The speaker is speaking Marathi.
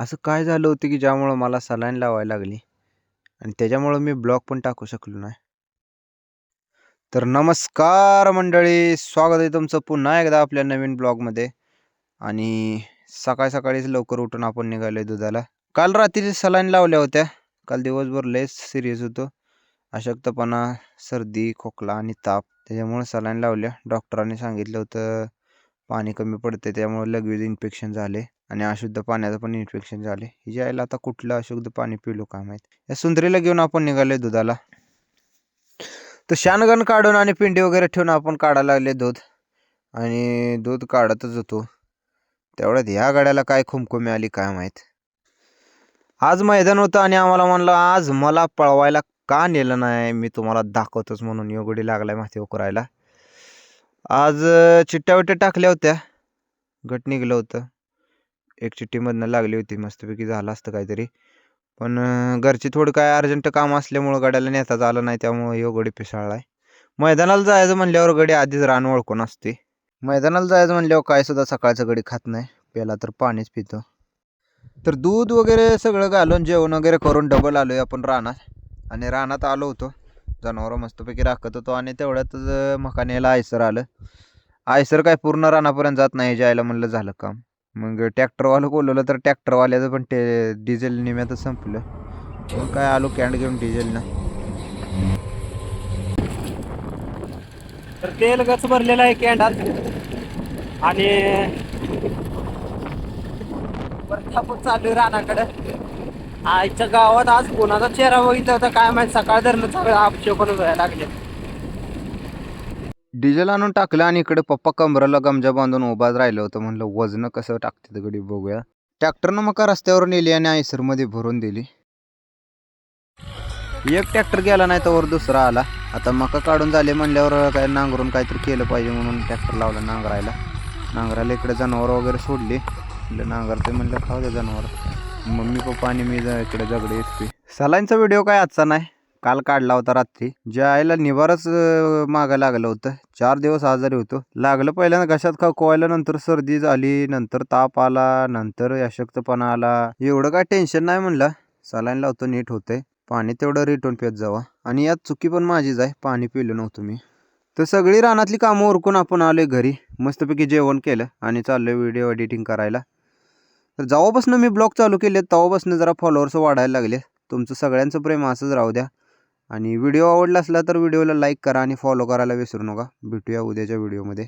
असं काय झालं होतं की ज्यामुळं मला सलाईन लावायला लागली आणि त्याच्यामुळं मी ब्लॉग पण टाकू शकलो नाही. तर नमस्कार मंडळी, स्वागत आहे तुमचं पुन्हा एकदा आपल्या नवीन ब्लॉगमध्ये. आणि सकाळीच लवकर उठून आपण निघालोय दुधाला. काल रात्री सलाईन लावल्या होत्या. काल दिवसभर लय सिरियस होतो. अशक्तपणा, सर्दी, खोकला आणि ताप, त्याच्यामुळे सलाईन लावल्या. डॉक्टरांनी सांगितलं होतं पाणी कमी पडते, त्यामुळे लगेच इन्फेक्शन झाले आणि अशुद्ध पाण्याचं पण इन्फेक्शन झाले. हिच्या आईला आता कुठलं अशुद्ध पाणी पिलो काय माहित. या सुंदरीला घेऊन आपण निघालोय दुधाला. तर शानगण काढून आणि पिंडी वगैरे ठेवून आपण काढायला लागले दूध. आणि दूध काढतच होतो तेवढ्यात ह्या गाड्याला काय खुमखुमी आली काय माहित. आज मैदान होतं आणि आम्हाला म्हणलं आज मला पळवायला का नेलं नाही, मी तुम्हाला दाखवतोच म्हणून योगडी लागलाय माथी उकरायला. आज चिट्ट्या विट्ट्या टाकल्या होत्या, गट निघलं होतं. एक चिठ्ठीमधनं लागली होती, मस्तपैकी झालं असतं काहीतरी. पण घरची थोडं काय अर्जंट काम असल्यामुळं गाड्याला नेताच आलं नाही, त्यामुळे योगडी पिसाळलाय. मैदानाला जायचं म्हणल्यावर गडी आधीच रान ओळखून असते. मैदानाला जायचं म्हणल्यावर काय सुद्धा सकाळचं गडी खात नाही, प्याला तर पाणीच पितो. तर दूध वगैरे सगळं घालून जेवण वगैरे करून डबल आलोय आपण रानात. आणि रानात आलो होतो, जनावरं मस्तपैकी राखत होतो आणि तेवढ्यातच मकानेला आयसर आलं. आयसर काय पूर्ण रानापर्यंत जात नाही, जायला म्हणलं झालं काम. मग ट्रॅक्टरवालं बोलवलं तर ट्रॅक्टरवाल्याचं पण ते डिझेल निम्यातच संपलं. मग काय आलो कॅन्ड घेऊन डिझेलनं. तर तेल गच भरलेलं आहे कॅन्डात आणि परत आपण चाललोय रानाकडं. आईच्या गावात आज कोणाचा चेहरा बघितला होता काय माहित, सकाळ धरणं सगळं अपशोकन व्हायला लागले. डिझेल आणून टाकलं आणि इकडे पप्पा कमराला गमजा बांधून उभाच राहिलं होतं. म्हणलं वजन कसं टाकते गडी बघूया. ट्रॅक्टरनं मका रस्त्यावर नेली आणि आयसरमध्ये भरून दिली. एक ट्रॅक्टर गेला नाही तर वर दुसरा आला. आता मका काढून झाले म्हणल्यावर काय नांगरून काहीतरी केलं पाहिजे म्हणून ट्रॅक्टर लावला नांगरायला इकडे जनावर वगैरे सोडली. म्हणलं नांगरते म्हणलं खाऊ द्या जनावर. मम्मी पप्पा आणि मी इकडे जगडे येतोय. सलाईनचा व्हिडिओ काय आजचा नाही, काल काढला होता रात्री. ज्या आईला निवारच मागं लागलं होतं. 4 दिवस आजारी होतो. लागलं पहिल्यांदा घशात खवखवायला, नंतर सर्दी झाली, नंतर ताप आला, नंतर अशक्तपणा आला. एवढं काय टेन्शन नाही म्हणलं, सलाईन लावतो नीट होतंय. पाणी तेवढं रिटर्न पित जावा. आणि यात चुकी पण माझीच आहे, पाणी पिलं नव्हतं मी. तर सगळी रानातली कामं उरकून आपण आलोय घरी. मस्तपैकी जेवण केलं आणि चाललोय व्हिडिओ एडिटिंग करायला. तर जेव्हापासून मी ब्लॉग चालू केले तेव्हापासून जरा फॉलोअर्स वाढायला लागले. तुमचं सगळ्यांचं प्रेम असंच राहू द्या. आणि व्हिडिओ आवडला असला तर व्हिडिओला लाईक करा आणि फॉलो करायला विसरू नका. भेटूया उद्याच्या व्हिडिओमध्ये.